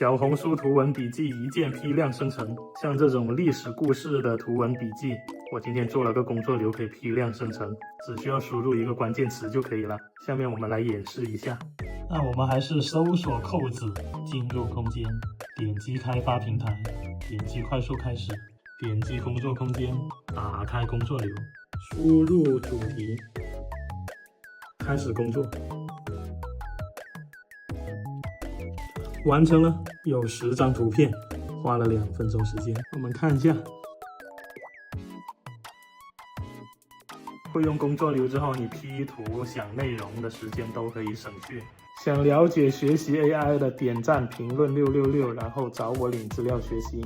小红书图文笔记一键批量生成，像这种历史故事的图文笔记，我今天做了个工作流可以批量生成，只需要输入一个关键词就可以了。下面我们来演示一下。那我们还是搜索扣子，进入空间，点击开发平台，点击快速开始，点击工作空间，打开工作流，输入主题，开始工作。完成了，有10张图片，花了2分钟时间。我们看一下，会用工作流之后，你 P 图、想内容的时间都可以省去。想了解学习 AI 的，点赞评论666，然后找我领资料学习。